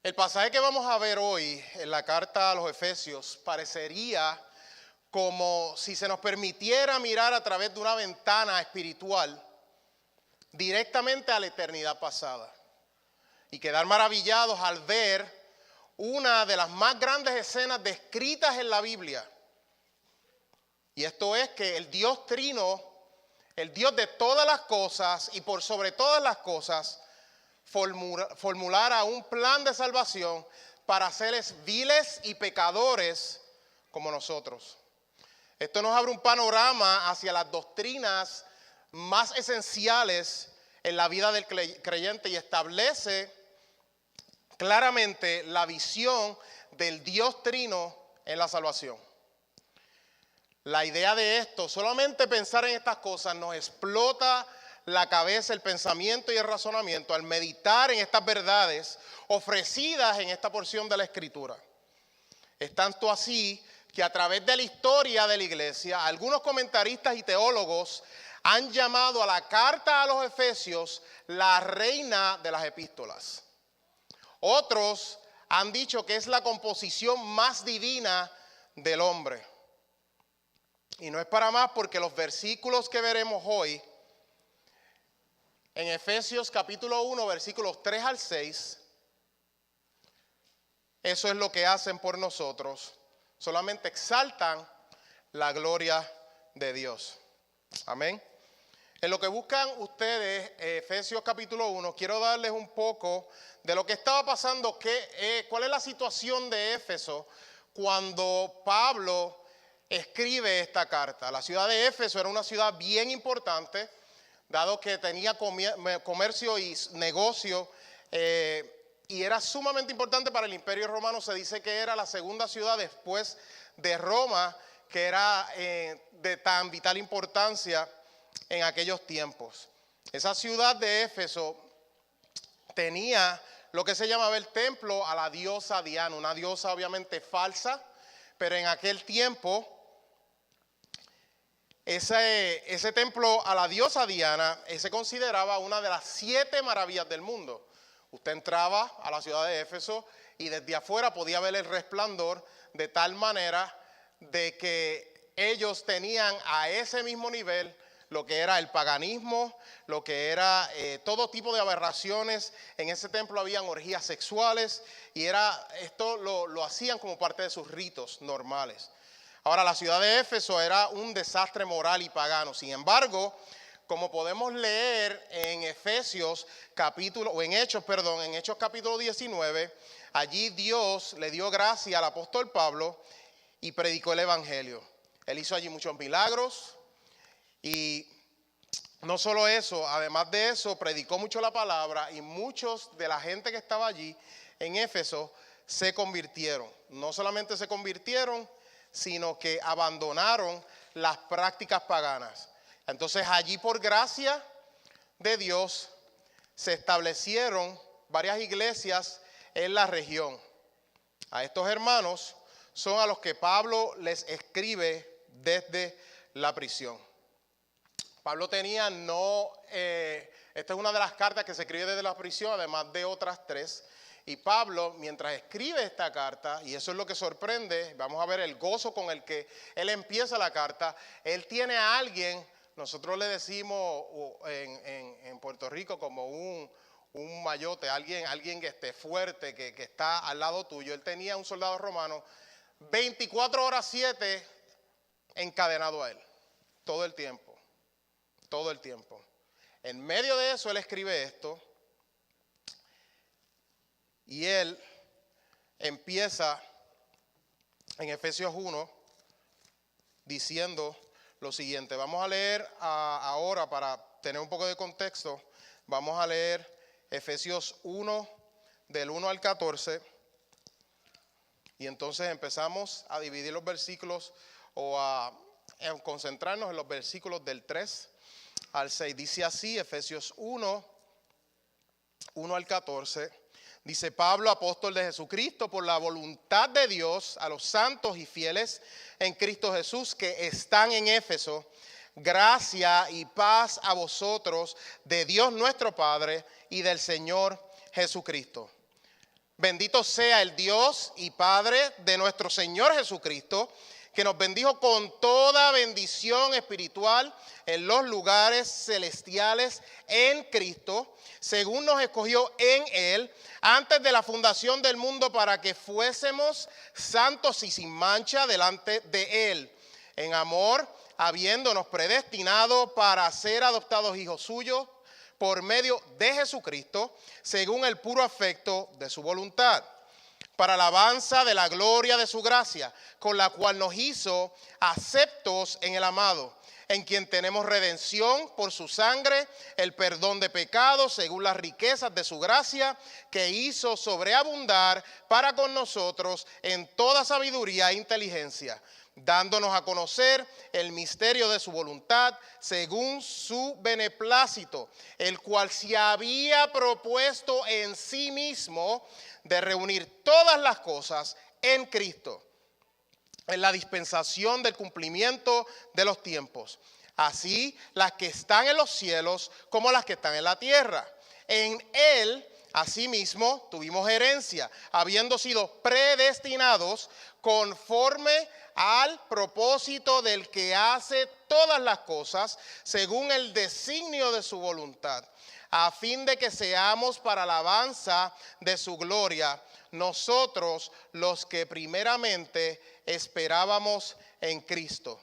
El pasaje que vamos a ver hoy en la carta a los Efesios parecería como si se nos permitiera mirar a través de una ventana espiritual directamente a la eternidad pasada y quedar maravillados al ver una de las más grandes escenas descritas en la Biblia. Y esto es que el Dios Trino, el Dios de todas las cosas y por sobre todas las cosas, formulara un plan de salvación para seres viles y pecadores como nosotros. Esto nos abre un panorama hacia las doctrinas más esenciales en la vida del creyente y establece claramente la visión del Dios Trino en la salvación. La idea de esto, solamente pensar en estas cosas nos explota la cabeza, el pensamiento y el razonamiento al meditar en estas verdades ofrecidas en esta porción de la Escritura. Es tanto así que a través de la historia de la iglesia, algunos comentaristas y teólogos han llamado a la carta a los Efesios la reina de las epístolas. Otros han dicho que es la composición más divina del hombre. Y no es para más porque los versículos que veremos hoy, en Efesios capítulo 1, versículos 3 al 6, eso es lo que hacen por nosotros. Solamente exaltan la gloria de Dios. Amén. En lo que buscan ustedes, Efesios capítulo 1, quiero darles un poco de lo que estaba pasando, cuál es la situación de Éfeso cuando Pablo escribe esta carta. La ciudad de Éfeso era una ciudad bien importante, dado que tenía comercio y negocio, y era sumamente importante para el Imperio Romano. Se dice que era la segunda ciudad después de Roma, que era de tan vital importancia en aquellos tiempos. Esa ciudad de Éfeso tenía lo que se llamaba el templo a la diosa Diana, una diosa obviamente falsa, pero en aquel tiempo ese templo a la diosa Diana se consideraba una de las 7 maravillas del mundo. Usted entraba a la ciudad de Éfeso y desde afuera podía ver el resplandor, de tal manera de que ellos tenían a ese mismo nivel lo que era el paganismo, lo que era todo tipo de aberraciones. En ese templo habían orgías sexuales y esto lo hacían como parte de sus ritos normales. Ahora, la ciudad de Éfeso era un desastre moral y pagano. Sin embargo, como podemos leer en Hechos capítulo 19, allí Dios le dio gracia al apóstol Pablo y predicó el evangelio. Él hizo allí muchos milagros y no solo eso, además de eso, predicó mucho la palabra y muchos de la gente que estaba allí en Éfeso se convirtieron. No solamente se convirtieron, sino que abandonaron las prácticas paganas. Entonces allí por gracia de Dios se establecieron varias iglesias en la región. A estos hermanos son a los que Pablo les escribe desde la prisión. Pablo tenía esta es una de las cartas que se escribe desde la prisión, además de otras 3. Y Pablo, mientras escribe esta carta, y eso es lo que sorprende, vamos a ver el gozo con el que él empieza la carta. Él tiene a alguien, nosotros le decimos en Puerto Rico como un mayote, alguien que esté fuerte, que está al lado tuyo. Él tenía un soldado romano 24 horas 7 encadenado a él, todo el tiempo. En medio de eso él escribe esto. Y él empieza en Efesios 1 diciendo lo siguiente. Vamos a leer ahora, para tener un poco de contexto, vamos a leer Efesios 1 del 1 al 14. Y entonces empezamos a dividir los versículos o a concentrarnos en los versículos del 3 al 6. Dice así, Efesios 1 al 14. Dice: Pablo, apóstol de Jesucristo, por la voluntad de Dios, a los santos y fieles en Cristo Jesús que están en Éfeso, gracia y paz a vosotros de Dios nuestro Padre y del Señor Jesucristo. Bendito sea el Dios y Padre de nuestro Señor Jesucristo, que nos bendijo con toda bendición espiritual en los lugares celestiales en Cristo, según nos escogió en Él, antes de la fundación del mundo, para que fuésemos santos y sin mancha delante de Él, en amor, habiéndonos predestinado para ser adoptados hijos suyos por medio de Jesucristo, según el puro afecto de su voluntad, para alabanza de la gloria de su gracia, con la cual nos hizo aceptos en el amado, en quien tenemos redención por su sangre, el perdón de pecados, según las riquezas de su gracia, que hizo sobreabundar para con nosotros en toda sabiduría e inteligencia, dándonos a conocer el misterio de su voluntad, según su beneplácito, el cual se había propuesto en sí mismo de reunir todas las cosas en Cristo, en la dispensación del cumplimiento de los tiempos, así las que están en los cielos como las que están en la tierra. En Él, asimismo, tuvimos herencia, habiendo sido predestinados conforme al propósito del que hace todas las cosas según el designio de su voluntad, a fin de que seamos para alabanza de su gloria, nosotros los que primeramente esperábamos en Cristo.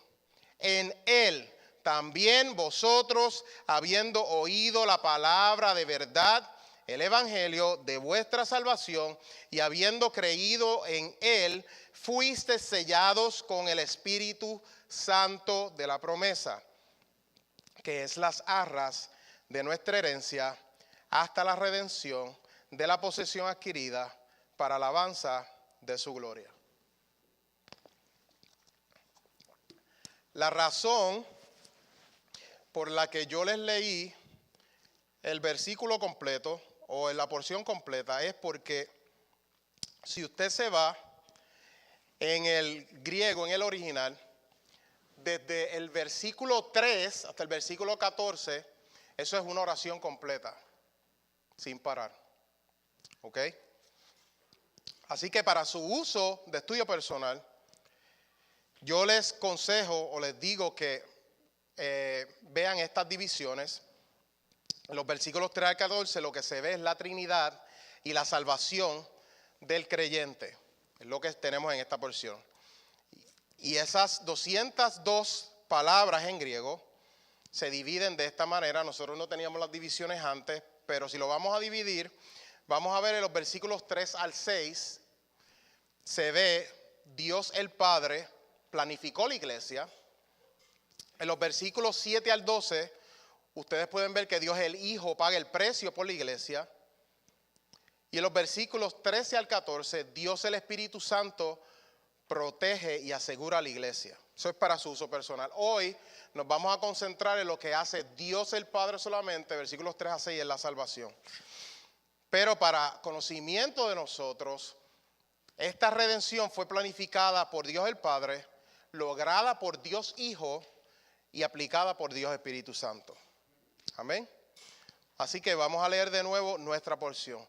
En Él también vosotros, habiendo oído la palabra de verdad, el evangelio de vuestra salvación, y habiendo creído en Él, fuisteis sellados con el Espíritu Santo de la promesa, que es las arras de nuestra herencia, hasta la redención de la posesión adquirida para alabanza de su gloria. La razón por la que yo les leí el versículo completo o en la porción completa es porque si usted se va en el griego, en el original, desde el versículo 3 hasta el versículo 14, eso es una oración completa, sin parar. ¿Ok? Así que para su uso de estudio personal, yo les aconsejo o les digo que vean estas divisiones. En los versículos 3 al 14 lo que se ve es la Trinidad y la salvación del creyente. Es lo que tenemos en esta porción. Y esas 202 palabras en griego se dividen de esta manera. Nosotros no teníamos las divisiones antes, pero si lo vamos a dividir, vamos a ver en los versículos 3 al 6, se ve Dios el Padre planificó la iglesia. En los versículos 7 al 12, ustedes pueden ver que Dios el Hijo paga el precio por la iglesia. Y en los versículos 13 al 14, Dios el Espíritu Santo protege y asegura a la iglesia. Eso es para su uso personal. Hoy nos vamos a concentrar en lo que hace Dios el Padre solamente, versículos 3 a 6 en la salvación. Pero para conocimiento de nosotros, esta redención fue planificada por Dios el Padre, lograda por Dios Hijo y aplicada por Dios Espíritu Santo. Amén. Así que vamos a leer de nuevo nuestra porción.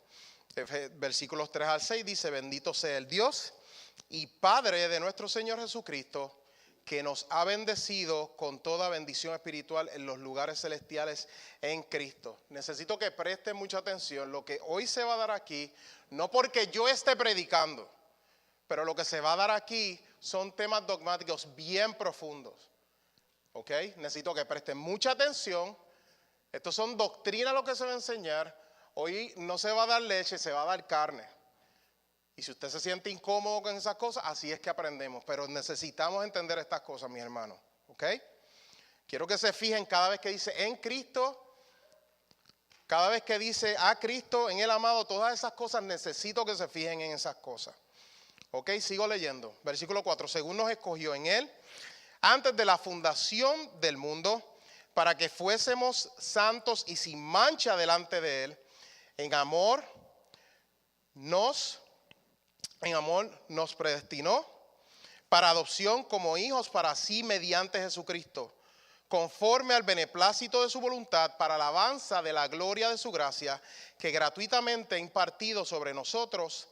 Versículos 3 al 6 dice: bendito sea el Dios y Padre de nuestro Señor Jesucristo, que nos ha bendecido con toda bendición espiritual en los lugares celestiales en Cristo. Necesito que presten mucha atención. Lo que hoy se va a dar aquí, no porque yo esté predicando, pero lo que se va a dar aquí son temas dogmáticos bien profundos. ¿Ok? Necesito que presten mucha atención. Estos son doctrinas lo que se va a enseñar. Hoy no se va a dar leche, se va a dar carne. Y si usted se siente incómodo con esas cosas, así es que aprendemos. Pero necesitamos entender estas cosas, mis hermanos. ¿Ok? Quiero que se fijen cada vez que dice en Cristo, cada vez que dice a Cristo, en el amado, todas esas cosas, necesito que se fijen en esas cosas. ¿Ok? Sigo leyendo. Versículo 4. Según nos escogió en Él, antes de la fundación del mundo, para que fuésemos santos y sin mancha delante de Él, en amor nos predestinó para adopción como hijos para sí mediante Jesucristo, conforme al beneplácito de su voluntad, para alabanza de la gloria de su gracia, que gratuitamente ha impartido sobre nosotros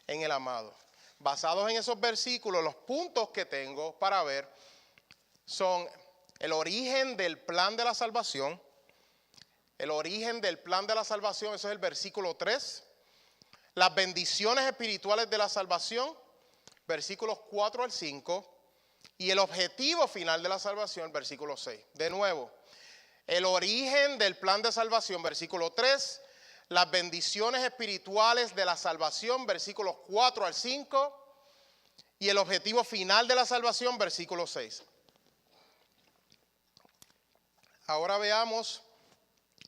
en el amado. Basados en esos versículos, los puntos que tengo para ver son el origen del plan de la salvación. El origen del plan de la salvación, eso es el versículo 3. Las bendiciones espirituales de la salvación, versículos 4 al 5. Y el objetivo final de la salvación, versículo 6. De nuevo, el origen del plan de salvación, versículo 3. Las bendiciones espirituales de la salvación, versículos 4 al 5. Y el objetivo final de la salvación, versículo 6. Ahora veamos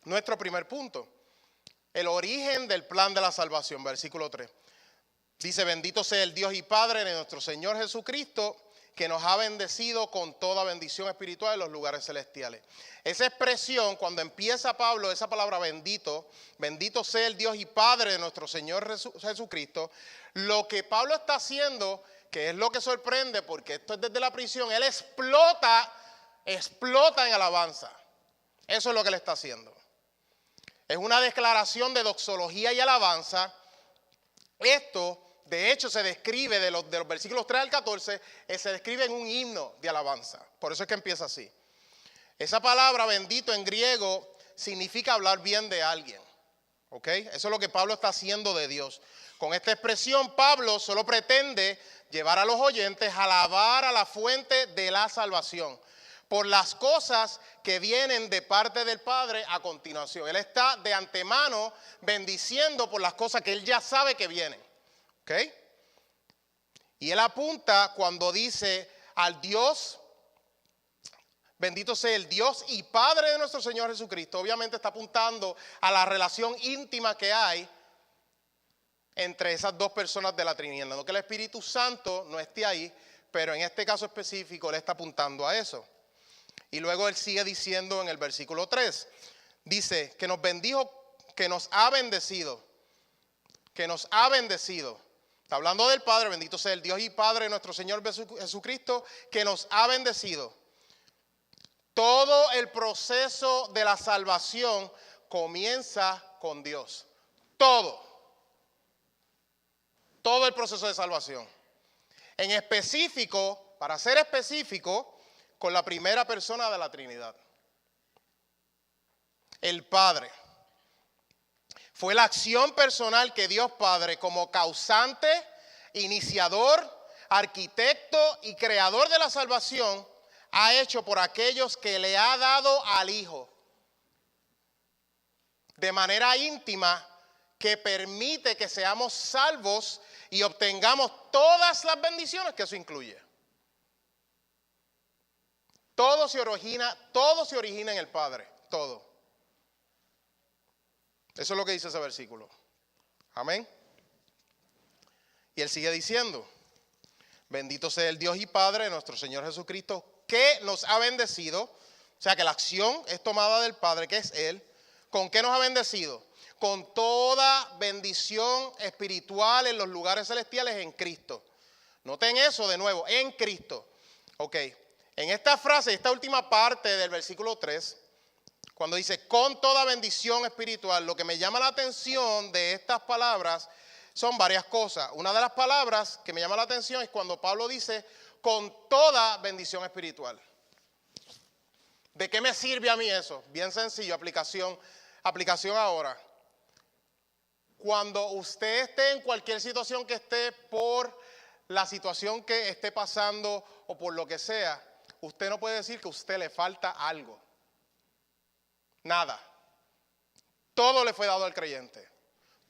nuestro primer punto. El origen del plan de la salvación, versículo 3. Dice, bendito sea el Dios y Padre de nuestro Señor Jesucristo, que nos ha bendecido con toda bendición espiritual en los lugares celestiales. Esa expresión, cuando empieza Pablo, esa palabra bendito, bendito sea el Dios y Padre de nuestro Señor Jesucristo, lo que Pablo está haciendo, que es lo que sorprende, porque esto es desde la prisión, él explota en alabanza. Eso es lo que él está haciendo. Es una declaración de doxología y alabanza. Esto, de hecho, se describe de los versículos 3 al 14, se describe en un himno de alabanza. Por eso es que empieza así. Esa palabra bendito en griego significa hablar bien de alguien. ¿Ok? Eso es lo que Pablo está haciendo de Dios. Con esta expresión, Pablo solo pretende llevar a los oyentes a alabar a la fuente de la salvación por las cosas que vienen de parte del Padre a continuación. Él está de antemano bendiciendo por las cosas que él ya sabe que vienen. ¿Ok? Y él apunta cuando dice al Dios, bendito sea el Dios y Padre de nuestro Señor Jesucristo. Obviamente está apuntando a la relación íntima que hay entre esas dos personas de la Trinidad. No que el Espíritu Santo no esté ahí, pero en este caso específico él está apuntando a eso. Y luego él sigue diciendo en el versículo 3, dice que nos bendijo, que nos ha bendecido, que nos ha bendecido. Está hablando del Padre, bendito sea el Dios y Padre de nuestro Señor Jesucristo, que nos ha bendecido. Todo el proceso de la salvación comienza con Dios. Todo el proceso de salvación. En específico, para ser específico, con la primera persona de la Trinidad, el Padre. Fue la acción personal que Dios Padre, como causante, iniciador, arquitecto y creador de la salvación, ha hecho por aquellos que le ha dado al Hijo, de manera íntima, que permite que seamos salvos y obtengamos todas las bendiciones que eso incluye. Todo se origina en el Padre, todo. Eso es lo que dice ese versículo. Amén. Y él sigue diciendo, bendito sea el Dios y Padre de nuestro Señor Jesucristo, que nos ha bendecido. O sea que la acción es tomada del Padre, que es Él. ¿Con qué nos ha bendecido? Con toda bendición espiritual en los lugares celestiales en Cristo. Noten eso de nuevo, en Cristo. Ok. En esta frase, esta última parte del versículo 3, cuando dice con toda bendición espiritual, lo que me llama la atención de estas palabras son varias cosas. Una de las palabras que me llama la atención es cuando Pablo dice con toda bendición espiritual. ¿De qué me sirve a mí eso? Bien sencillo, aplicación ahora. Cuando usted esté en cualquier situación que esté por la situación que esté pasando o por lo que sea, usted no puede decir que a usted le falta algo. Nada. Todo le fue dado al creyente.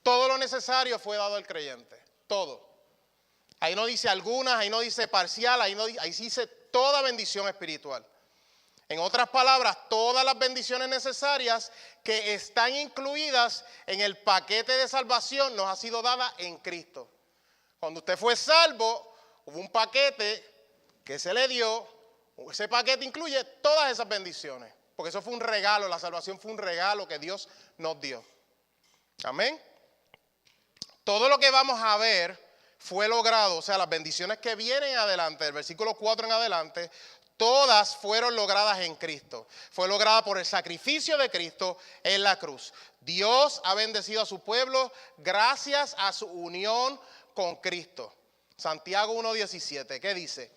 Todo lo necesario fue dado al creyente. Todo. Ahí no dice algunas, ahí no dice parcial, ahí dice toda bendición espiritual. En otras palabras, todas las bendiciones necesarias que están incluidas en el paquete de salvación nos ha sido dada en Cristo. Cuando usted fue salvo, hubo un paquete que se le dio. Ese paquete incluye todas esas bendiciones, porque eso fue un regalo, la salvación fue un regalo que Dios nos dio. Amén. Todo lo que vamos a ver fue logrado, o sea, las bendiciones que vienen adelante, del versículo 4 en adelante, todas fueron logradas en Cristo. Fue lograda por el sacrificio de Cristo en la cruz. Dios ha bendecido a su pueblo gracias a su unión con Cristo. Santiago 1:17, ¿qué dice?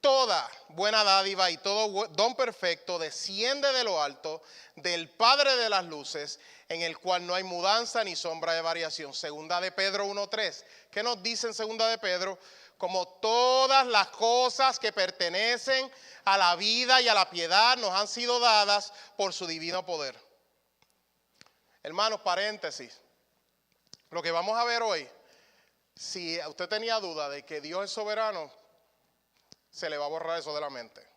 Toda buena dádiva y todo don perfecto desciende de lo alto, del Padre de las luces, en el cual no hay mudanza ni sombra de variación. Segunda de Pedro 1:3. ¿Qué nos dice en segunda de Pedro? Como todas las cosas que pertenecen a la vida y a la piedad nos han sido dadas por su divino poder. Hermanos, paréntesis. Lo que vamos a ver hoy, si usted tenía duda de que Dios es soberano, se le va a borrar eso de la mente.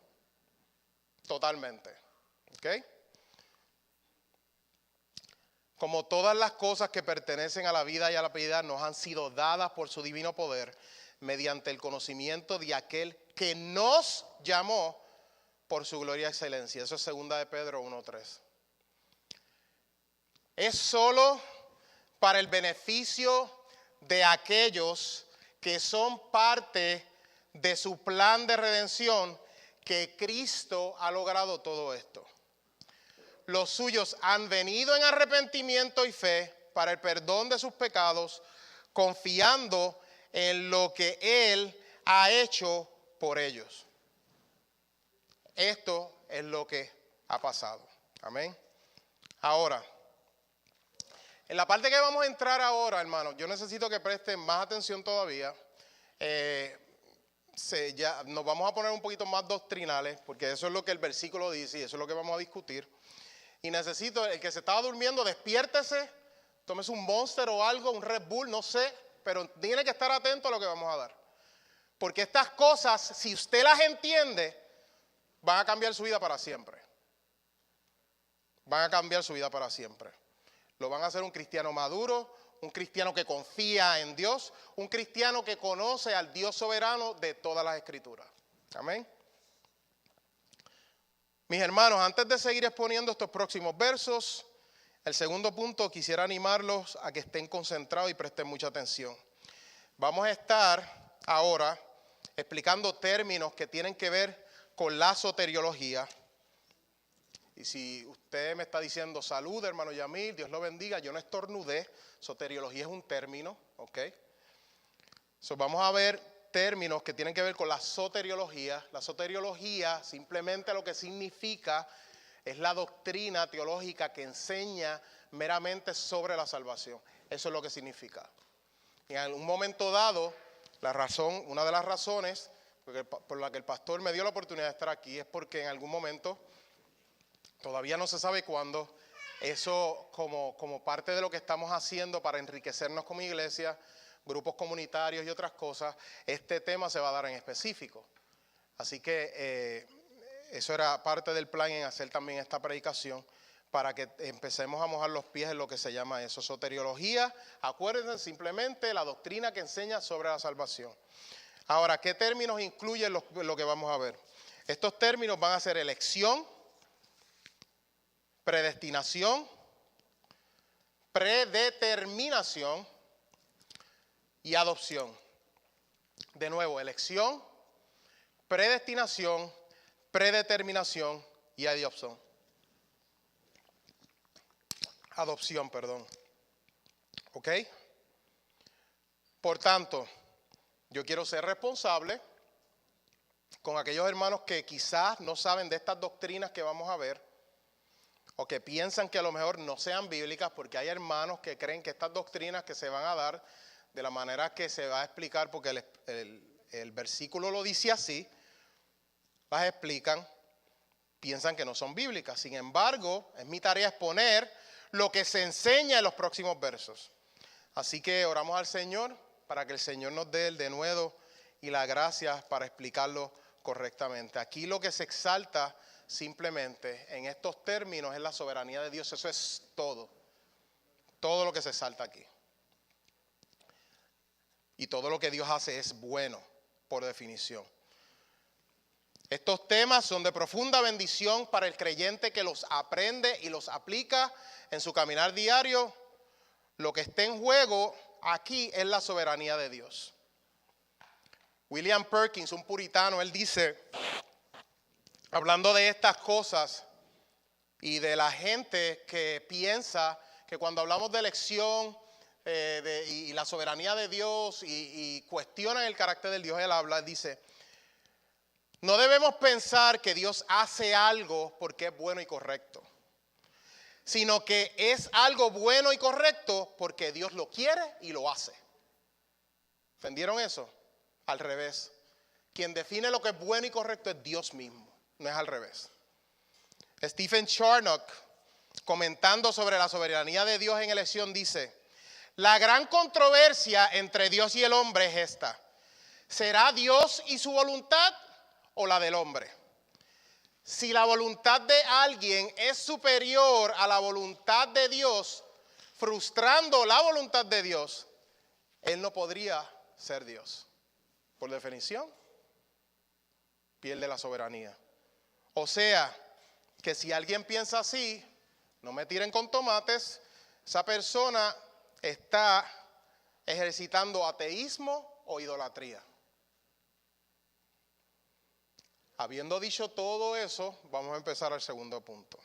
Totalmente. ¿Ok? Como todas las cosas que pertenecen a la vida y a la piedad nos han sido dadas por su divino poder, mediante el conocimiento de aquel que nos llamó por su gloria y excelencia. Eso es segunda de Pedro 1:3. Es solo para el beneficio de aquellos que son parte de su plan de redención que Cristo ha logrado todo esto. Los suyos han venido en arrepentimiento y fe para el perdón de sus pecados, confiando en lo que Él ha hecho por ellos. Esto es lo que ha pasado. Amén. Ahora, en la parte que vamos a entrar ahora, hermanos, yo necesito que presten más atención todavía. Ya nos vamos a poner un poquito más doctrinales, porque eso es lo que el versículo dice y eso es lo que vamos a discutir. Y necesito, el que se estaba durmiendo, despiértese, tómese un Monster o algo, un Red Bull, no sé, pero tiene que estar atento a lo que vamos a dar. Porque estas cosas, si usted las entiende, van a cambiar su vida para siempre. Van a cambiar su vida para siempre. Lo van a hacer un cristiano maduro, un cristiano que confía en Dios, un cristiano que conoce al Dios soberano de todas las escrituras. Amén. Mis hermanos, antes de seguir exponiendo estos próximos versos, el segundo punto quisiera animarlos a que estén concentrados y presten mucha atención. Vamos a estar ahora explicando términos que tienen que ver con la soteriología. Y si usted me está diciendo salud, hermano Yamil, Dios lo bendiga, yo no estornudé, soteriología es un término, ¿ok? Vamos a ver términos que tienen que ver con la soteriología. La soteriología simplemente lo que significa es la doctrina teológica que enseña meramente sobre la salvación. Eso es lo que significa. Y en un momento dado, una de las razones por la que el pastor me dio la oportunidad de estar aquí es porque en algún momento, todavía no se sabe cuándo, eso como parte de lo que estamos haciendo para enriquecernos como iglesia, grupos comunitarios y otras cosas, este tema se va a dar en específico. Así que eso era parte del plan en hacer también esta predicación para que empecemos a mojar los pies en lo que se llama eso, soteriología. Acuérdense simplemente la doctrina que enseña sobre la salvación. Ahora, ¿qué términos incluyen lo que vamos a ver? Estos términos van a ser elección, predestinación, predeterminación y adopción. De nuevo, elección, predestinación, predeterminación y adopción. Adopción, perdón. ¿Ok? Por tanto, yo quiero ser responsable con aquellos hermanos que quizás no saben de estas doctrinas que vamos a ver, o que piensan que a lo mejor no sean bíblicas, porque hay hermanos que creen que estas doctrinas que se van a dar de la manera que se va a explicar, porque el versículo lo dice así, las explican, piensan que no son bíblicas. Sin embargo, es mi tarea exponer lo que se enseña en los próximos versos. Así que oramos al Señor para que el Señor nos dé el denuedo y la gracia para explicarlo correctamente. Aquí lo que se exalta simplemente en estos términos es la soberanía de Dios. Eso es todo lo que se exalta aquí. Y todo lo que Dios hace es bueno, por definición. Estos temas son de profunda bendición para el creyente que los aprende y los aplica en su caminar diario. Lo que está en juego aquí es la soberanía de Dios. William Perkins, un puritano, él dice, hablando de estas cosas y de la gente que piensa que cuando hablamos de elección, y la soberanía de Dios y cuestionan el carácter del Dios, él habla, dice, no debemos pensar que Dios hace algo porque es bueno y correcto, sino que es algo bueno y correcto porque Dios lo quiere y lo hace. ¿Entendieron eso? Al revés. Quien define lo que es bueno y correcto es Dios mismo, no es al revés. Stephen Charnock, comentando sobre la soberanía de Dios en elección, dice, la gran controversia entre Dios y el hombre es esta: ¿será Dios y su voluntad o la del hombre? Si la voluntad de alguien es superior a la voluntad de Dios, frustrando la voluntad de Dios, él no podría ser Dios. Por definición, pierde la soberanía. O sea, que si alguien piensa así, no me tiren con tomates, esa persona está ejercitando ateísmo o idolatría. Habiendo dicho todo eso, vamos a empezar al segundo punto.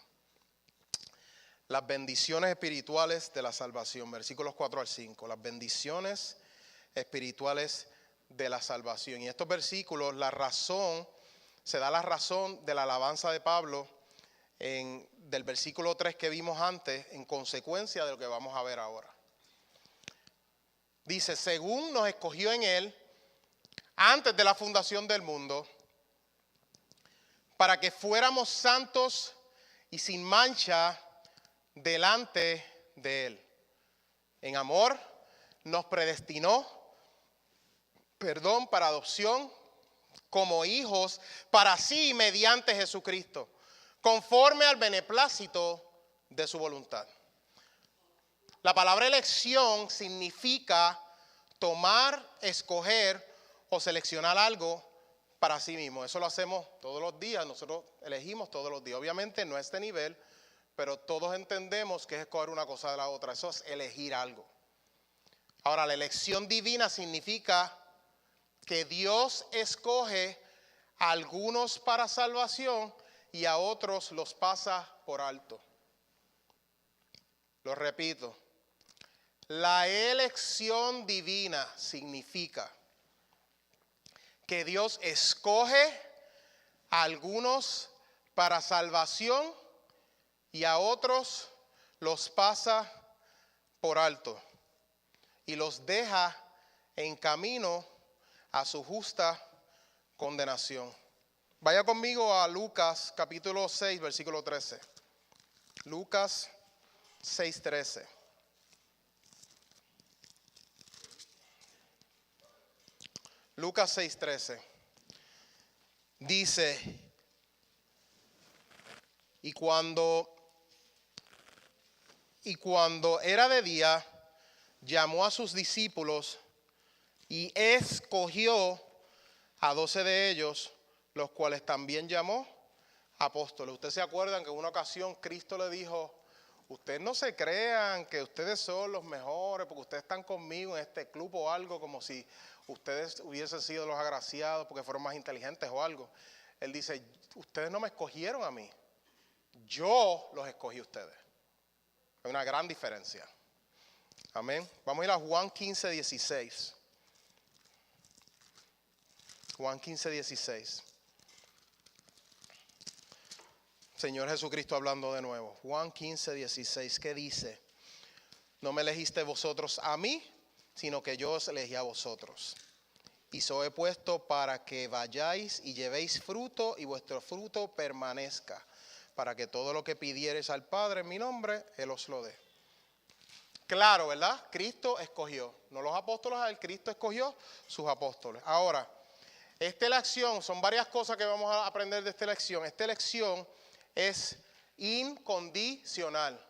Las bendiciones espirituales de la salvación, versículos 4 al 5. Las bendiciones espirituales de la salvación. Y estos versículos, se da la razón de la alabanza de Pablo del versículo 3 que vimos antes, en consecuencia de lo que vamos a ver ahora. Dice, según nos escogió en él, antes de la fundación del mundo, para que fuéramos santos y sin mancha delante de él. En amor nos predestinó, para adopción como hijos para sí mediante Jesucristo, conforme al beneplácito de su voluntad. La palabra elección significa tomar, escoger o seleccionar algo para sí mismo. Eso lo hacemos todos los días, nosotros elegimos todos los días. Obviamente no a este nivel, pero todos entendemos que es escoger una cosa de la otra. Eso es elegir algo. Ahora, la elección divina significa que Dios escoge a algunos para salvación y a otros los pasa por alto. Lo repito, la elección divina significa que Dios escoge a algunos para salvación y a otros los pasa por alto y los deja en camino a su justa condenación. Vaya conmigo a Lucas capítulo 6, versículo 13. Lucas 6:13. Lucas 6:13. Dice, y cuando era de día, llamó a sus discípulos y escogió a 12 de ellos, los cuales también llamó apóstoles. Ustedes se acuerdan que en una ocasión Cristo le dijo, ustedes no se crean que ustedes son los mejores porque ustedes están conmigo en este club o algo, como si ustedes hubiesen sido los agraciados porque fueron más inteligentes o algo. Él dice, ustedes no me escogieron a mí, yo los escogí a ustedes. Hay una gran diferencia. Amén. Vamos a ir a Juan 15:16. Juan 15:16. Señor Jesucristo hablando de nuevo. Juan 15:16. ¿Qué dice? No me elegiste vosotros a mí, sino que yo os elegí a vosotros. Y os he puesto para que vayáis y llevéis fruto y vuestro fruto permanezca, para que todo lo que pidiereis al Padre en mi nombre, Él os lo dé. Claro, ¿verdad? Cristo escogió, no los apóstoles, a él Cristo escogió sus apóstoles. Ahora, esta elección, son varias cosas que vamos a aprender de esta elección. Esta elección es incondicional.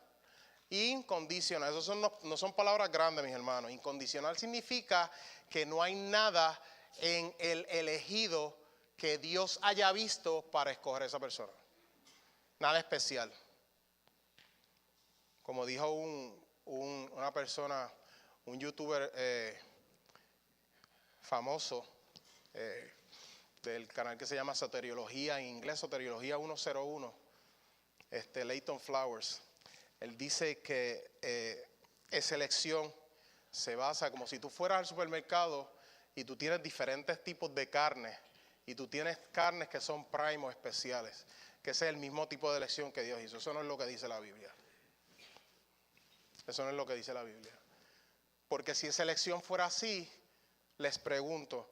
Incondicional, eso no son palabras grandes, mis hermanos. Incondicional significa que no hay nada en el elegido que Dios haya visto para escoger a esa persona. Nada especial. Como dijo una persona, un youtuber famoso del canal que se llama Soteriología, en inglés Soteriología 101, Leighton Flowers. Él dice que es elección se basa como si tú fueras al supermercado y tú tienes diferentes tipos de carne y tú tienes carnes que son prime o especiales, que ese es el mismo tipo de elección que Dios hizo. Eso no es lo que dice la Biblia. Eso no es lo que dice la Biblia. Porque si esa elección fuera así, les pregunto,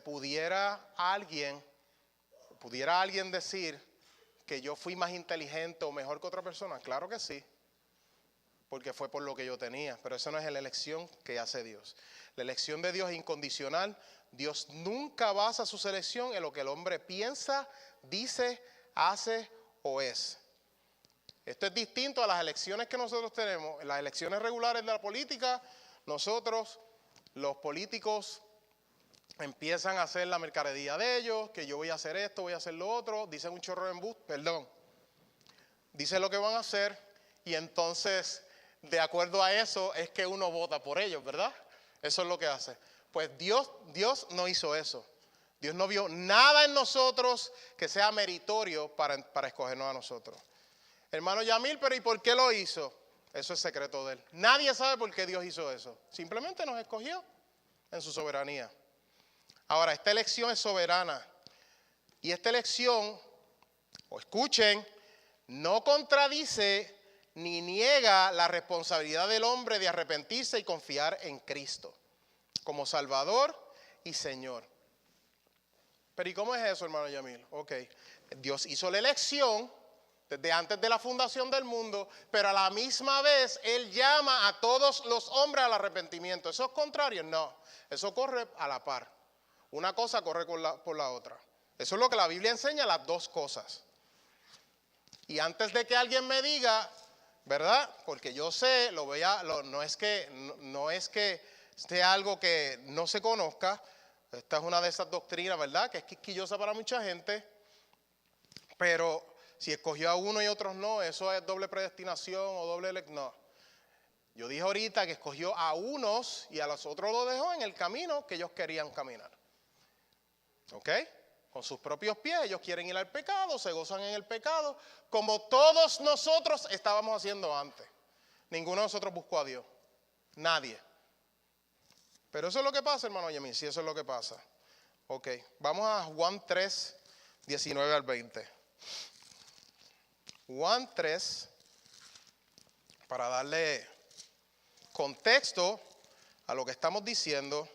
¿pudiera alguien decir que yo fui más inteligente o mejor que otra persona? Claro que sí, porque fue por lo que yo tenía, pero eso no es la elección que hace Dios. La elección de Dios es incondicional. Dios nunca basa su selección en lo que el hombre piensa, dice, hace o es. Esto es distinto a las elecciones que nosotros tenemos. En las elecciones regulares de la política, nosotros, los políticos, empiezan a hacer la mercadería de ellos, que yo voy a hacer esto, voy a hacer lo otro, dicen un chorro de embuste, dicen lo que van a hacer y entonces, de acuerdo a eso, es que uno vota por ellos, ¿verdad? Eso es lo que hace. Pues Dios no hizo eso. Dios no vio nada en nosotros que sea meritorio para escogernos a nosotros. Hermano Yamil, pero ¿y por qué lo hizo? Eso es secreto de él. Nadie sabe por qué Dios hizo eso. Simplemente nos escogió en su soberanía. Ahora, esta elección es soberana. Y esta elección, o escuchen, no contradice ni niega la responsabilidad del hombre de arrepentirse y confiar en Cristo como Salvador y Señor. Pero ¿y cómo es eso, hermano Yamil? Ok, Dios hizo la elección desde antes de la fundación del mundo, pero a la misma vez Él llama a todos los hombres al arrepentimiento. ¿Eso es contrario? No, eso corre a la par. Una cosa corre por la otra. Eso es lo que la Biblia enseña, las dos cosas. Y antes de que alguien me diga, ¿verdad? Porque yo sé, no es que esté algo que no se conozca. Esta es una de esas doctrinas, ¿verdad? Que es quisquillosa para mucha gente. Pero si escogió a uno y otros no, eso es doble predestinación o doble elección. No. Yo dije ahorita que escogió a unos y a los otros los dejó en el camino que ellos querían caminar. ¿Ok? Con sus propios pies, ellos quieren ir al pecado, se gozan en el pecado, como todos nosotros estábamos haciendo antes. Ninguno de nosotros buscó a Dios. Nadie. Pero eso es lo que pasa, hermano Yamil, sí, eso es lo que pasa. Ok, vamos a Juan 3, 19 al 20. Juan 3, para darle contexto a lo que estamos diciendo.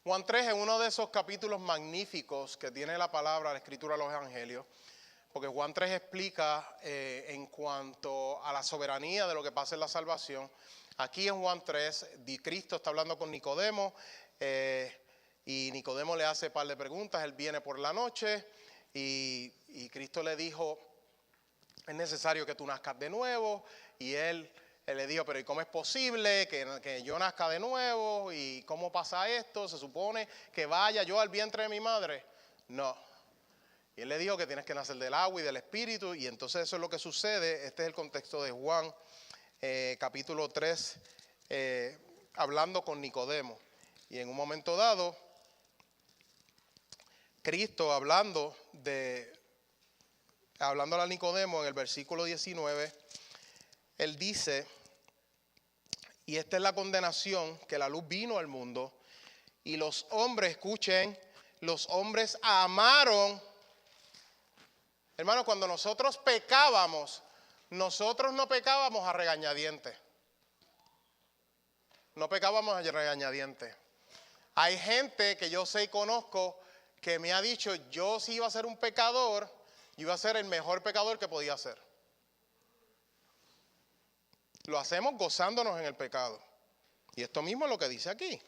Juan 3 es uno de esos capítulos magníficos que tiene la palabra, la escritura de los evangelios, porque Juan 3 explica en cuanto a la soberanía de lo que pasa en la salvación. Aquí en Juan 3, Cristo está hablando con Nicodemo y Nicodemo le hace un par de preguntas. Él viene por la noche y Cristo le dijo, es necesario que tú nazcas de nuevo, y él le dijo, pero ¿y cómo es posible que yo nazca de nuevo? ¿Y cómo pasa esto? ¿Se supone que vaya yo al vientre de mi madre? No. Y él le dijo que tienes que nacer del agua y del espíritu, y entonces eso es lo que sucede. Este es el contexto de Juan, capítulo 3, hablando con Nicodemo. Y en un momento dado, Cristo hablando a Nicodemo en el versículo 19, Él dice, y esta es la condenación, que la luz vino al mundo, y los hombres, escuchen, los hombres amaron. Hermano, cuando nosotros pecábamos, nosotros no pecábamos a regañadientes. No pecábamos a regañadientes. Hay gente que yo sé y conozco que me ha dicho, yo si iba a ser un pecador, yo iba a ser el mejor pecador que podía ser. Lo hacemos gozándonos en el pecado. Y esto mismo es lo que dice aquí.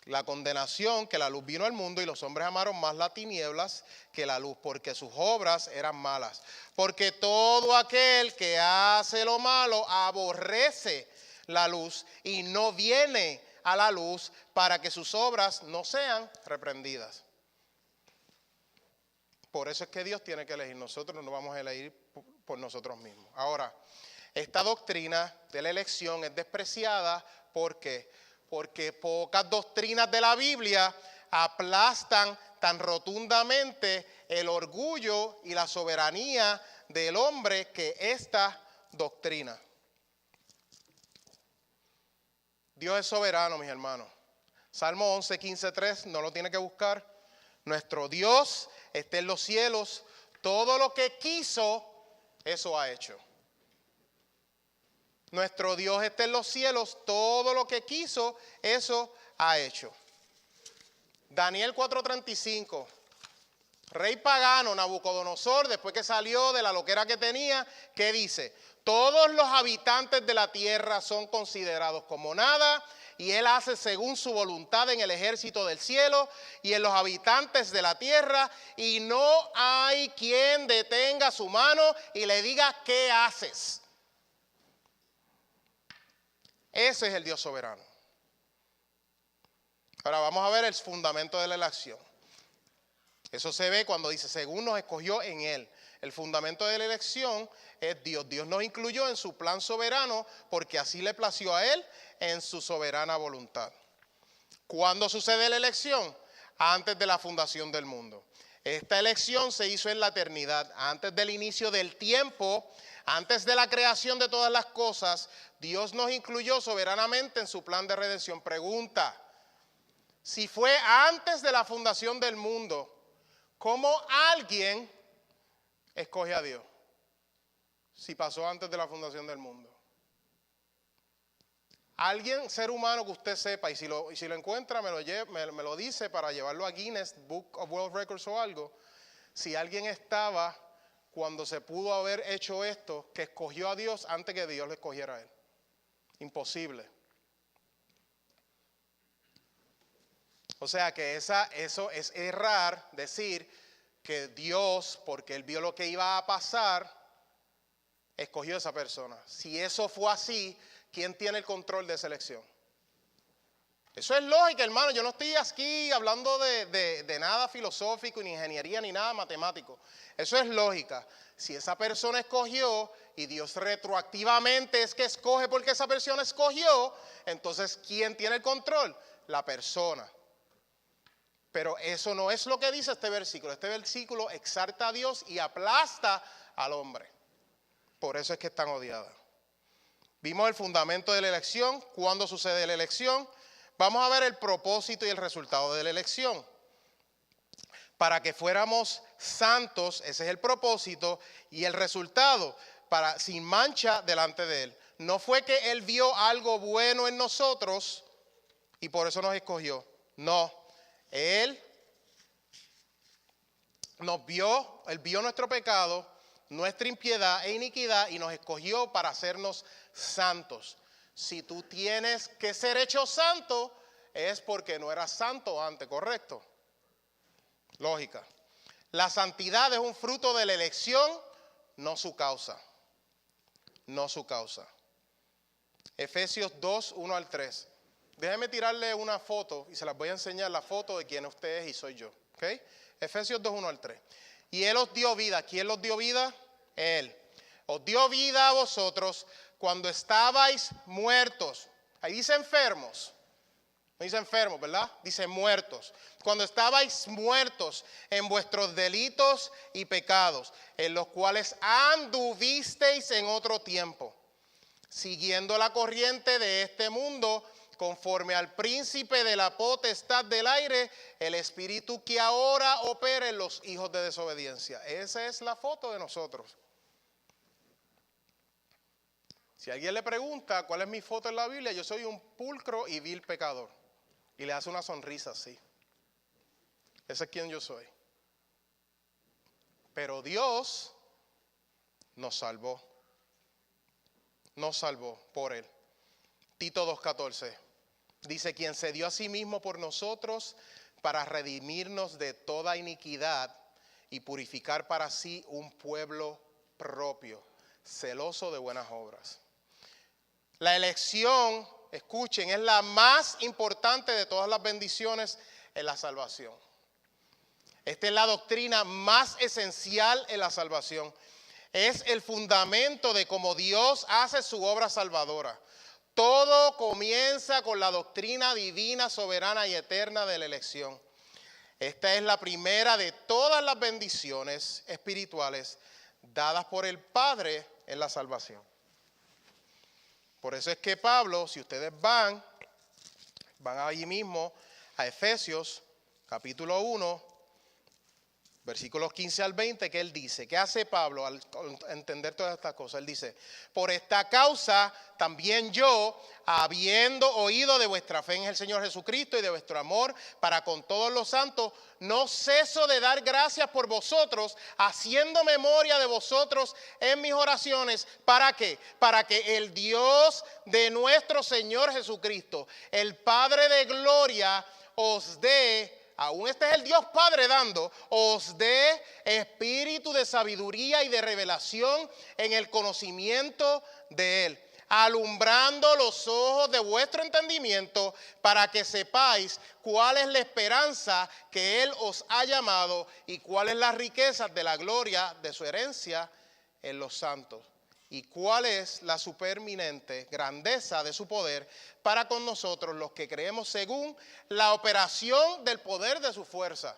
La condenación, que la luz vino al mundo y los hombres amaron más las tinieblas que la luz, porque sus obras eran malas. Porque todo aquel que hace lo malo aborrece la luz y no viene a la luz para que sus obras no sean reprendidas. Por eso es que Dios tiene que elegir. Nosotros no vamos a elegir por nosotros mismos. Ahora, esta doctrina de la elección es despreciada porque pocas doctrinas de la Biblia aplastan tan rotundamente el orgullo y la soberanía del hombre que esta doctrina. Dios es soberano, mis hermanos. Salmo 11, 15, 3, no lo tiene que buscar. Nuestro Dios está en los cielos. Todo lo que quiso, eso ha hecho. Nuestro Dios está en los cielos. Todo lo que quiso, eso ha hecho. Daniel 4:35. Rey pagano Nabucodonosor, después que salió de la loquera que tenía, ¿qué dice? Todos los habitantes de la tierra son considerados como nada, y él hace según su voluntad en el ejército del cielo y en los habitantes de la tierra, y no hay quien detenga su mano y le diga, ¿qué haces? Ese es el Dios soberano. Ahora vamos a ver el fundamento de la elección. Eso se ve cuando dice, según nos escogió en Él. El fundamento de la elección es Dios. Dios nos incluyó en su plan soberano porque así le plació a Él en su soberana voluntad. ¿Cuándo sucede la elección? Antes de la fundación del mundo. Esta elección se hizo en la eternidad, antes del inicio del tiempo, antes de la creación de todas las cosas. Dios nos incluyó soberanamente en su plan de redención. Pregunta, si fue antes de la fundación del mundo, ¿cómo alguien escoge a Dios? Si pasó antes de la fundación del mundo. Alguien, ser humano que usted sepa, y si lo encuentra me lo dice para llevarlo a Guinness Book of World Records o algo. Si alguien estaba cuando se pudo haber hecho esto, que escogió a Dios antes que Dios le escogiera a él. Imposible. O sea que eso es errar, decir que Dios, porque Él vio lo que iba a pasar, escogió a esa persona. Si eso fue así, ¿quién tiene el control de esa elección? Eso es lógica, hermano. Yo no estoy aquí hablando de nada filosófico, ni ingeniería, ni nada matemático. Eso es lógica. Si esa persona escogió y Dios retroactivamente es que escoge porque esa persona escogió, entonces ¿quién tiene el control? La persona. Pero eso no es lo que dice este versículo. Este versículo exalta a Dios y aplasta al hombre. Por eso es que es tan odiada. Vimos el fundamento de la elección. ¿Cuándo sucede la elección? Vamos a ver el propósito y el resultado de la elección. Para que fuéramos santos, ese es el propósito, y el resultado, para sin mancha delante de Él. No fue que Él vio algo bueno en nosotros y por eso nos escogió. No. Él nos vio, Él vio nuestro pecado, nuestra impiedad e iniquidad y nos escogió para hacernos santos. Si tú tienes que ser hecho santo, es porque no eras santo antes, ¿correcto? Lógica. La santidad es un fruto de la elección, no su causa. No su causa. Efesios 2, 1 al 3. Déjeme tirarle una foto y se las voy a enseñar la foto de quién usted es y soy yo. ¿Okay? Efesios 2, 1 al 3. Y Él os dio vida. ¿Quién los dio vida? Él. Os dio vida a vosotros cuando estabais muertos. Ahí dice enfermos. No dice enfermos, ¿verdad? Dice muertos. Cuando estabais muertos en vuestros delitos y pecados, en los cuales anduvisteis en otro tiempo, siguiendo la corriente de este mundo, conforme al príncipe de la potestad del aire, el espíritu que ahora opera en los hijos de desobediencia. Esa es la foto de nosotros. Si alguien le pregunta cuál es mi foto en la Biblia, yo soy un pulcro y vil pecador. Y le hace una sonrisa así. Ese es quien yo soy. Pero Dios nos salvó. Nos salvó por Él. Tito 2:14 dice, quien se dio a sí mismo por nosotros para redimirnos de toda iniquidad y purificar para sí un pueblo propio, celoso de buenas obras. La elección, escuchen, es la más importante de todas las bendiciones en la salvación. Esta es la doctrina más esencial en la salvación. Es el fundamento de cómo Dios hace su obra salvadora. Todo comienza con la doctrina divina, soberana y eterna de la elección. Esta es la primera de todas las bendiciones espirituales dadas por el Padre en la salvación. Por eso es que Pablo, si ustedes van allí mismo a Efesios capítulo 1, versículos 15 al 20, que él dice, ¿qué hace Pablo al entender todas estas cosas? Él dice, por esta causa también yo, habiendo oído de vuestra fe en el Señor Jesucristo y de vuestro amor para con todos los santos, no ceso de dar gracias por vosotros, haciendo memoria de vosotros en mis oraciones. ¿Para qué? Para que el Dios de nuestro Señor Jesucristo, el Padre de gloria, os dé, aún este es el Dios Padre dando, os dé espíritu de sabiduría y de revelación en el conocimiento de Él, alumbrando los ojos de vuestro entendimiento para que sepáis cuál es la esperanza que Él os ha llamado y cuáles las riquezas de la gloria de su herencia en los santos. ¿Y cuál es la supereminente grandeza de su poder para con nosotros los que creemos según la operación del poder de su fuerza?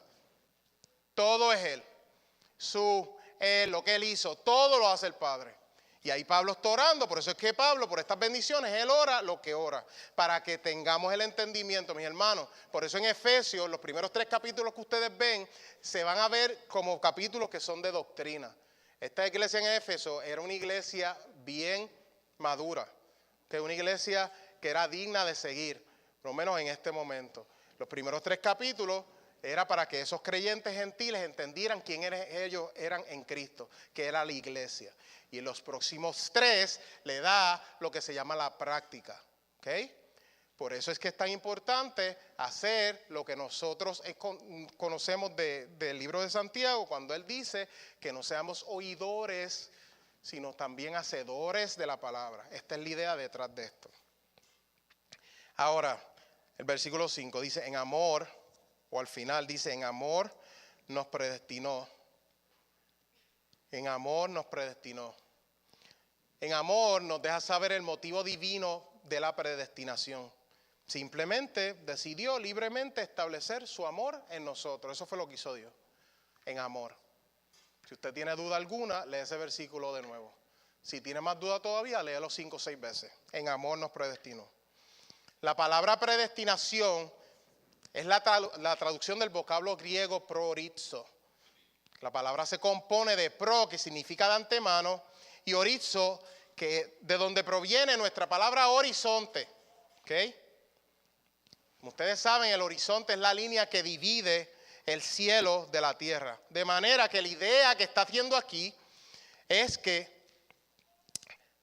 Todo es Él. Lo que Él hizo, todo lo hace el Padre. Y ahí Pablo está orando, por eso es que Pablo, por estas bendiciones, él ora lo que ora, para que tengamos el entendimiento, mis hermanos. Por eso en Efesios, los primeros 3 capítulos que ustedes ven, se van a ver como capítulos que son de doctrina. Esta iglesia en Éfeso era una iglesia bien madura, que una iglesia que era digna de seguir, por lo menos en este momento. Los primeros 3 capítulos era para que esos creyentes gentiles entendieran quién ellos eran en Cristo, que era la iglesia. Y en los próximos 3 le da lo que se llama la práctica, ¿ok? Por eso es que es tan importante hacer lo que nosotros conocemos del libro de Santiago, cuando él dice que no seamos oidores, sino también hacedores de la palabra. Esta es la idea detrás de esto. Ahora, el versículo 5 dice, en amor, o al final dice, en amor nos predestinó. En amor nos predestinó. En amor nos deja saber el motivo divino de la predestinación. Simplemente decidió libremente establecer su amor en nosotros. Eso fue lo que hizo Dios, en amor. Si usted tiene duda alguna, lee ese versículo de nuevo. Si tiene más duda todavía, léelo 5 o 6 veces. En amor nos predestinó. La palabra predestinación es la traducción del vocablo griego proorizo. La palabra se compone de pro, que significa de antemano, y orizo, que de donde proviene nuestra palabra horizonte. ¿Ok? Como ustedes saben, el horizonte es la línea que divide el cielo de la tierra. De manera que la idea que está haciendo aquí es que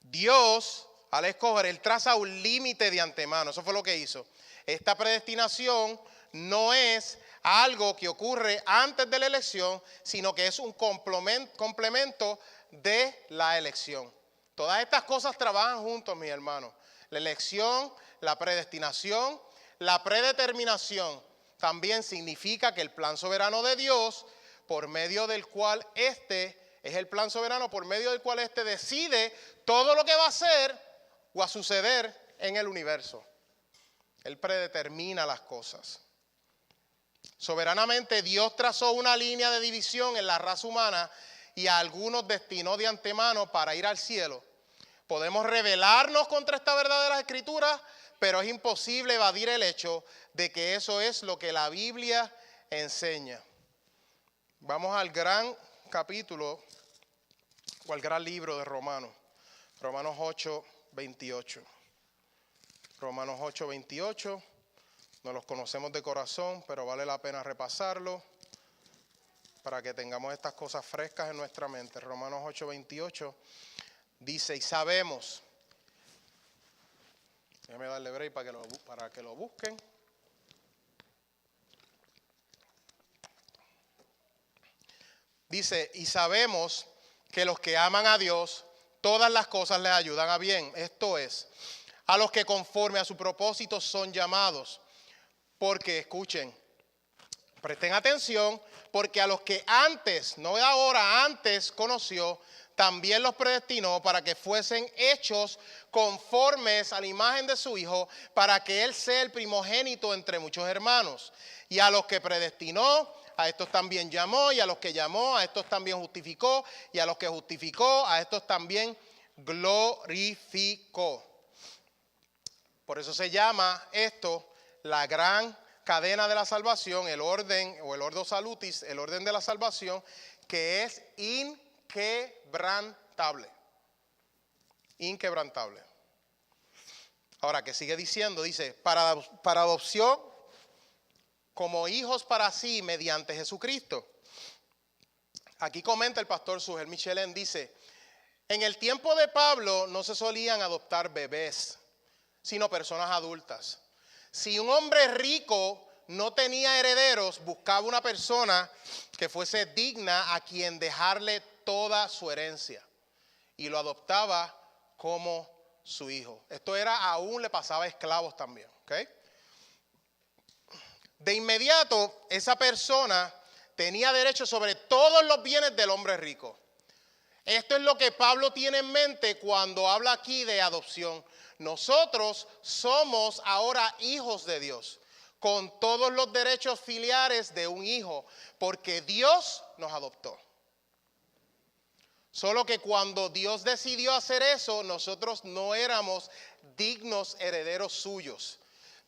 Dios, al escoger, Él traza un límite de antemano. Eso fue lo que hizo. Esta predestinación no es algo que ocurre antes de la elección, sino que es un complemento de la elección. Todas estas cosas trabajan juntos, mis hermanos. La elección, la predestinación, la predeterminación también significa que el plan soberano de Dios, por medio del cual es el plan soberano por medio del cual decide todo lo que va a hacer o a suceder en el universo. Él predetermina las cosas. Soberanamente Dios trazó una línea de división en la raza humana y a algunos destinó de antemano para ir al cielo. Podemos rebelarnos contra esta verdad de las Escrituras, pero es imposible evadir el hecho de que eso es lo que la Biblia enseña. Vamos al gran capítulo o al gran libro de Romanos. Romanos 8, 28. Romanos 8, 28. No los conocemos de corazón, pero vale la pena repasarlo para que tengamos estas cosas frescas en nuestra mente. Romanos 8, 28 dice, y sabemos, déjame darle break para que lo busquen. Dice, y sabemos que los que aman a Dios, todas las cosas les ayudan a bien. Esto es, a los que conforme a su propósito son llamados. Porque, escuchen, Presten atención, porque a los que antes, no ahora, antes conoció, también los predestinó para que fuesen hechos conformes a la imagen de su Hijo, para que Él sea el primogénito entre muchos hermanos. Y a los que predestinó, a estos también llamó, y a los que llamó, a estos también justificó, y a los que justificó, a estos también glorificó. Por eso se llama esto la gran cadena de la salvación, el orden o el ordo salutis, el orden de la salvación, que es inquebrantable. Inquebrantable. Ahora, que sigue diciendo, dice, para adopción como hijos para sí mediante Jesucristo. Aquí comenta el pastor Sugel Michelén, dice, en el tiempo de Pablo no se solían adoptar bebés, sino personas adultas. Si un hombre rico no tenía herederos, buscaba una persona que fuese digna a quien dejarle toda su herencia y lo adoptaba como su hijo. Esto era, aún le pasaba a esclavos también, ¿ok? De inmediato, esa persona tenía derecho sobre todos los bienes del hombre rico. Esto es lo que Pablo tiene en mente cuando habla aquí de adopción. Nosotros somos ahora hijos de Dios, con todos los derechos filiales de un hijo, porque Dios nos adoptó. Solo que cuando Dios decidió hacer eso, nosotros no éramos dignos herederos suyos.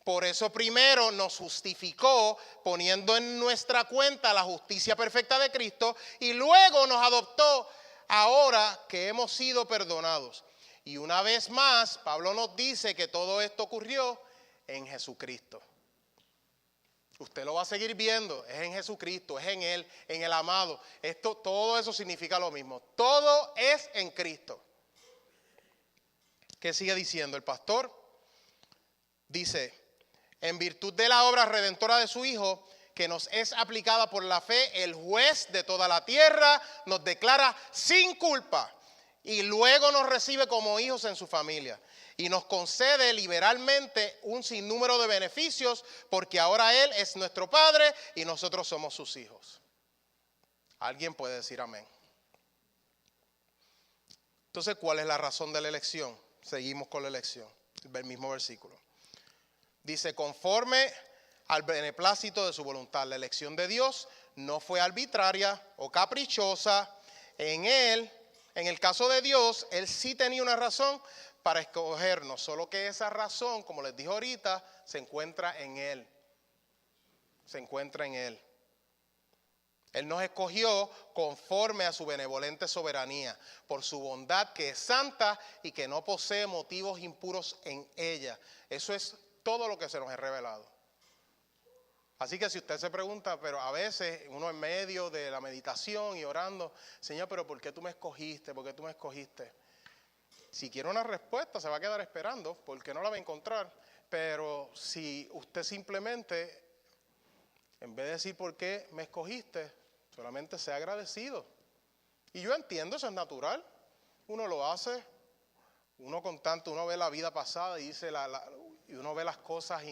Por eso primero nos justificó poniendo en nuestra cuenta la justicia perfecta de Cristo y luego nos adoptó ahora que hemos sido perdonados. Y una vez más, Pablo nos dice que todo esto ocurrió en Jesucristo. Usted lo va a seguir viendo, es en Jesucristo, es en Él, en el amado. Todo eso significa lo mismo. Todo es en Cristo. ¿Qué sigue diciendo el pastor? Dice, en virtud de la obra redentora de su Hijo, que nos es aplicada por la fe, el juez de toda la tierra nos declara sin culpa y luego nos recibe como hijos en su familia. Y nos concede liberalmente un sinnúmero de beneficios porque ahora Él es nuestro Padre y nosotros somos sus hijos. ¿Alguien puede decir amén? Entonces, ¿cuál es la razón de la elección? Seguimos con la elección, el mismo versículo. Dice, conforme al beneplácito de su voluntad. La elección de Dios no fue arbitraria o caprichosa. En el caso de Dios, Él sí tenía una razón para escogernos, solo que esa razón, como les dije ahorita, se encuentra en Él. Se encuentra en Él. Él nos escogió conforme a su benevolente soberanía, por su bondad que es santa y que no posee motivos impuros en ella. Eso es todo lo que se nos ha revelado. Así que si usted se pregunta, pero a veces uno en medio de la meditación y orando, Señor, pero ¿por qué tú me escogiste? ¿Por qué tú me escogiste? Si quiere una respuesta, se va a quedar esperando, porque no la va a encontrar. Pero si usted simplemente, en vez de decir por qué me escogiste, solamente sea agradecido. Y yo entiendo, eso es natural. Uno lo hace, uno con tanto, uno ve la vida pasada y dice y uno ve las cosas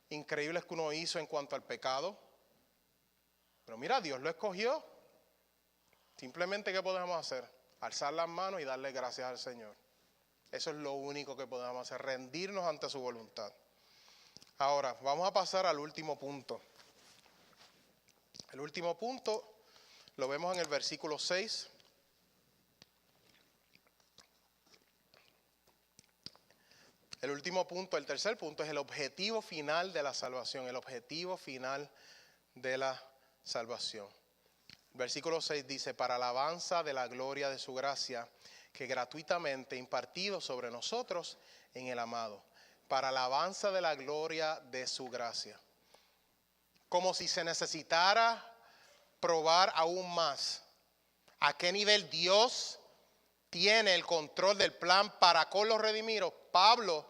increíbles que uno hizo en cuanto al pecado. Pero mira, Dios lo escogió. Simplemente, ¿qué podemos hacer? Alzar las manos y darle gracias al Señor. Eso es lo único que podemos hacer, rendirnos ante su voluntad. Ahora, vamos a pasar al último punto. El último punto lo vemos en el versículo 6. El último punto, el tercer punto, es el objetivo final de la salvación. El objetivo final de la salvación. Versículo 6 dice, para alabanza de la gloria de su gracia, que gratuitamente impartido sobre nosotros en el amado. Para alabanza de la gloria de su gracia. Como si se necesitara probar aún más a qué nivel Dios tiene el control del plan para con los redimidos. Pablo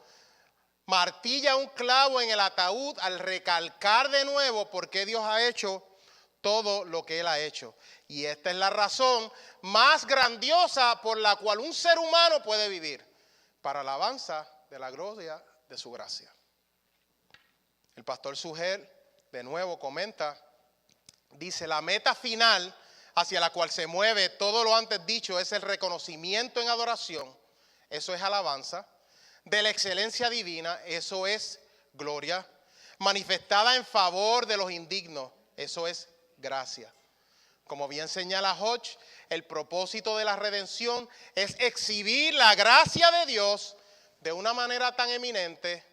martilla un clavo en el ataúd al recalcar de nuevo por qué Dios ha hecho todo lo que Él ha hecho. Y esta es la razón más grandiosa por la cual un ser humano puede vivir, para alabanza de la gloria de su gracia. El pastor Sugel de nuevo comenta dice, la meta final hacia la cual se mueve todo lo antes dicho es el reconocimiento en adoración, eso es alabanza, de la excelencia divina, eso es gloria, manifestada en favor de los indignos, eso es gracia. Como bien señala Hodge, el propósito de la redención es exhibir la gracia de Dios de una manera tan eminente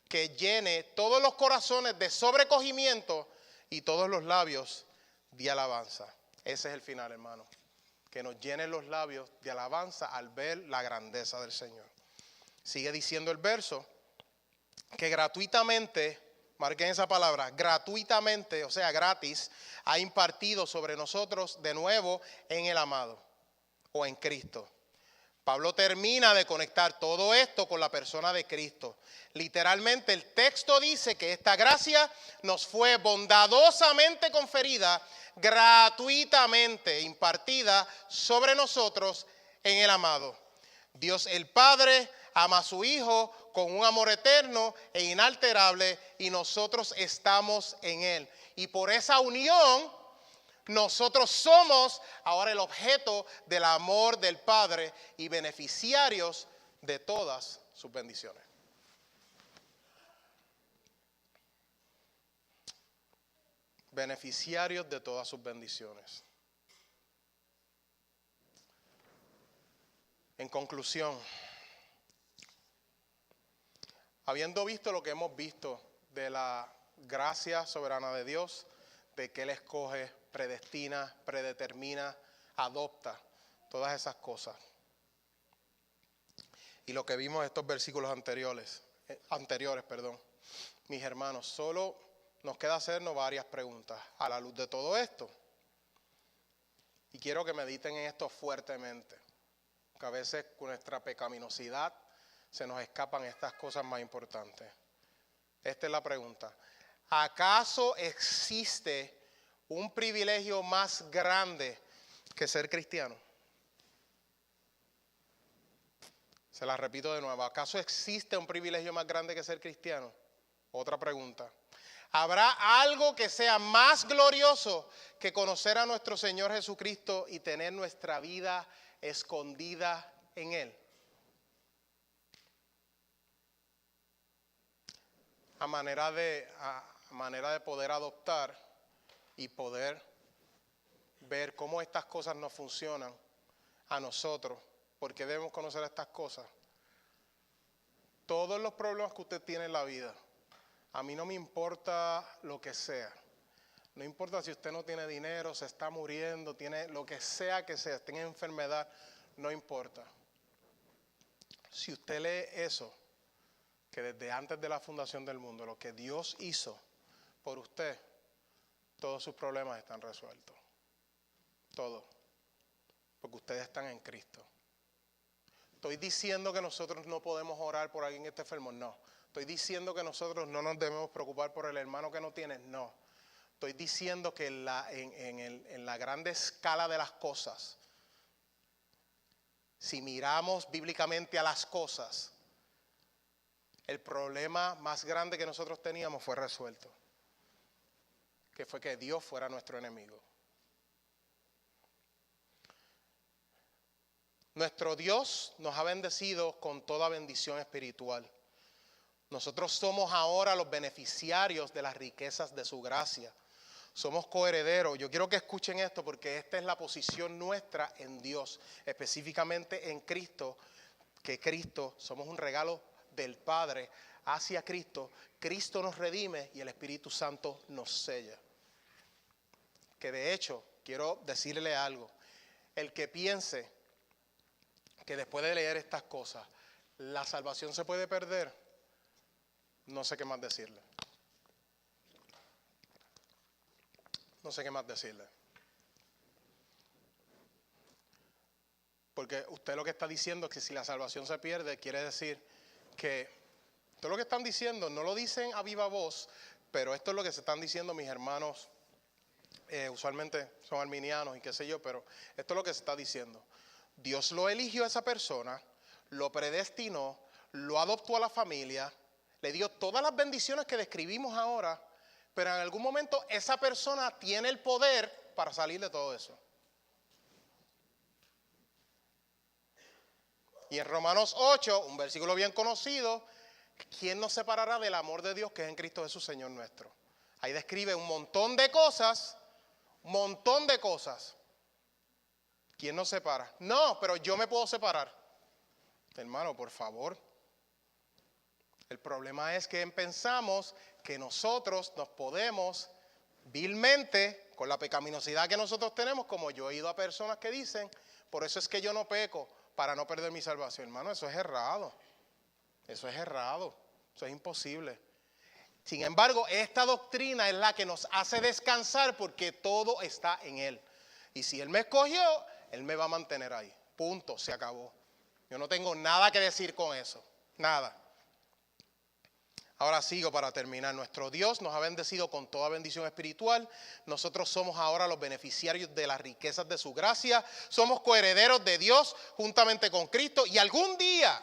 que llene todos los corazones de sobrecogimiento y todos los labios de alabanza. Ese es el final, hermano. Que nos llenen los labios de alabanza al ver la grandeza del Señor. Sigue diciendo el verso que gratuitamente, marquen esa palabra, gratuitamente, o sea, gratis, ha impartido sobre nosotros de nuevo en el amado o en Cristo. Pablo termina de conectar todo esto con la persona de Cristo. Literalmente el texto dice que esta gracia nos fue bondadosamente conferida, gratuitamente impartida sobre nosotros en el amado. Dios el Padre ama a su Hijo con un amor eterno e inalterable y nosotros estamos en Él. Y por esa unión nosotros somos ahora el objeto del amor del Padre y beneficiarios de todas sus bendiciones. Beneficiarios de todas sus bendiciones. En conclusión, habiendo visto lo que hemos visto de la gracia soberana de Dios, de que Él escoge, predestina, predetermina, adopta, todas esas cosas. Y lo que vimos en estos versículos anteriores, mis hermanos, solo nos queda hacernos varias preguntas a la luz de todo esto. Y quiero que mediten en esto fuertemente, que a veces con nuestra pecaminosidad se nos escapan estas cosas más importantes. Esta es la pregunta. ¿Acaso existe un privilegio más grande que ser cristiano? Se la repito de nuevo. ¿Acaso existe un privilegio más grande que ser cristiano? Otra pregunta. ¿Habrá algo que sea más glorioso que conocer a nuestro Señor Jesucristo y tener nuestra vida escondida en Él? A manera de poder adoptar y poder ver cómo estas cosas no funcionan a nosotros, porque debemos conocer estas cosas. Todos los problemas que usted tiene en la vida, a mí no me importa lo que sea. No importa si usted no tiene dinero, se está muriendo, tiene lo que sea, tenga enfermedad, no importa. Si usted lee eso, que desde antes de la fundación del mundo, lo que Dios hizo por usted, todos sus problemas están resueltos. Todos. Porque ustedes están en Cristo. ¿Estoy diciendo que nosotros no podemos orar por alguien que esté enfermo? No. ¿Estoy diciendo que nosotros no nos debemos preocupar por el hermano que no tiene? No. Estoy diciendo que en la grande escala de las cosas, si miramos bíblicamente a las cosas, el problema más grande que nosotros teníamos fue resuelto. Que fue que Dios fuera nuestro enemigo. Nuestro Dios nos ha bendecido con toda bendición espiritual. Nosotros somos ahora los beneficiarios de las riquezas de su gracia. Somos coherederos. Yo quiero que escuchen esto porque esta es la posición nuestra en Dios, específicamente en Cristo, que Cristo somos un regalo del Padre hacia Cristo. Cristo nos redime y el Espíritu Santo nos sella. Que de hecho, quiero decirle algo. El que piense que después de leer estas cosas, la salvación se puede perder, no sé qué más decirle. No sé qué más decirle. Porque usted lo que está diciendo es que si la salvación se pierde, quiere decir que todo lo que están diciendo, no lo dicen a viva voz, pero esto es lo que se están diciendo mis hermanos, usualmente son arminianos y qué sé yo, pero esto es lo que se está diciendo. Dios lo eligió a esa persona, lo predestinó, lo adoptó a la familia, le dio todas las bendiciones que describimos ahora, pero en algún momento esa persona tiene el poder para salir de todo eso. Y en Romanos 8, un versículo bien conocido, ¿quién nos separará del amor de Dios que es en Cristo Jesús, Señor nuestro? Ahí describe un montón de cosas, ¿Quién nos separa? No, pero yo me puedo separar. Hermano, por favor. El problema es que pensamos que nosotros nos podemos vilmente, con la pecaminosidad que nosotros tenemos, como yo he oído a personas que dicen, por eso es que yo no peco, para no perder mi salvación. Hermano, eso es errado. Eso es imposible. Sin embargo, esta doctrina es la que nos hace descansar porque todo está en Él. Y si Él me escogió, Él me va a mantener ahí. Punto, se acabó. Yo no tengo nada que decir con eso. Nada. Ahora sigo para terminar. Nuestro Dios nos ha bendecido con toda bendición espiritual. Nosotros somos ahora los beneficiarios de las riquezas de su gracia. Somos coherederos de Dios juntamente con Cristo. Y algún día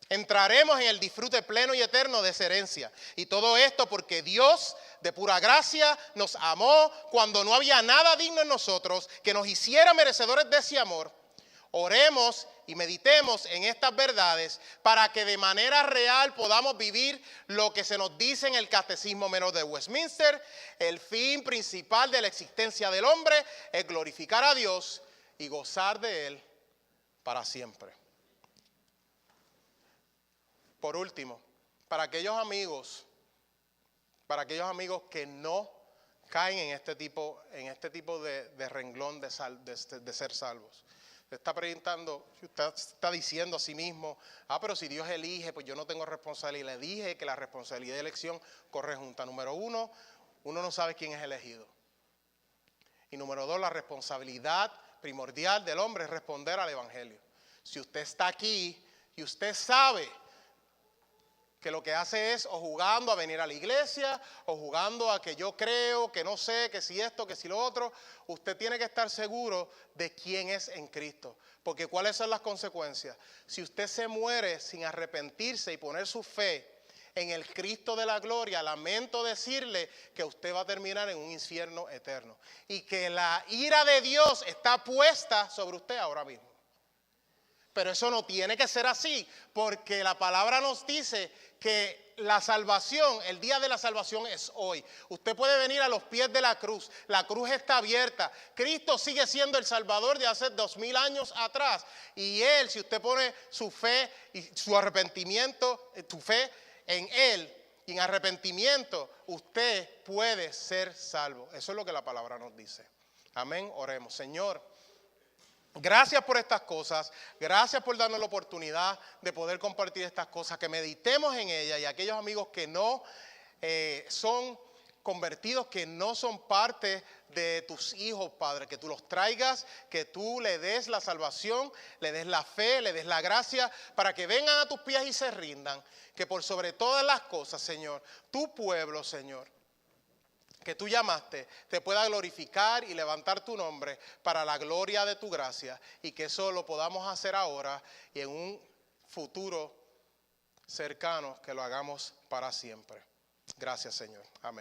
entraremos en el disfrute pleno y eterno de esa herencia. Y todo esto porque Dios de pura gracia nos amó cuando no había nada digno en nosotros que nos hiciera merecedores de ese amor. Oremos y meditemos en estas verdades para que de manera real podamos vivir lo que se nos dice en el Catecismo Menor de Westminster. El fin principal de la existencia del hombre es glorificar a Dios y gozar de Él para siempre. Por último, para aquellos amigos que no caen en este tipo de renglón de ser salvos. Usted está preguntando, usted está diciendo a sí mismo, pero si Dios elige, pues yo no tengo responsabilidad. Le dije que la responsabilidad de elección corre junta. Número uno no sabe quién es elegido. Y número dos, la responsabilidad primordial del hombre es responder al Evangelio. Si usted está aquí y usted sabe que lo que hace es o jugando a venir a la iglesia, o jugando a que yo creo, que no sé, que si esto, que si lo otro, usted tiene que estar seguro de quién es en Cristo. Porque ¿cuáles son las consecuencias? Si usted se muere sin arrepentirse y poner su fe en el Cristo de la gloria, lamento decirle que usted va a terminar en un infierno eterno. Y que la ira de Dios está puesta sobre usted ahora mismo. Pero eso no tiene que ser así, porque la palabra nos dice que la salvación, el día de la salvación es hoy. Usted puede venir a los pies de la cruz está abierta. Cristo sigue siendo el Salvador de hace 2000 años atrás. Y Él, si usted pone su fe y su arrepentimiento, su fe en Él y en arrepentimiento, usted puede ser salvo. Eso es lo que la palabra nos dice. Amén, oremos. Señor, gracias por estas cosas, gracias por darnos la oportunidad de poder compartir estas cosas, que meditemos en ellas y aquellos amigos que no son convertidos, que no son parte de tus hijos, Padre, que tú los traigas, que tú le des la salvación, le des la fe, le des la gracia, para que vengan a tus pies y se rindan, que por sobre todas las cosas, Señor, tu pueblo, Señor, que tú llamaste, te pueda glorificar y levantar tu nombre para la gloria de tu gracia, y que eso lo podamos hacer ahora y en un futuro cercano que lo hagamos para siempre. Gracias, Señor. Amén.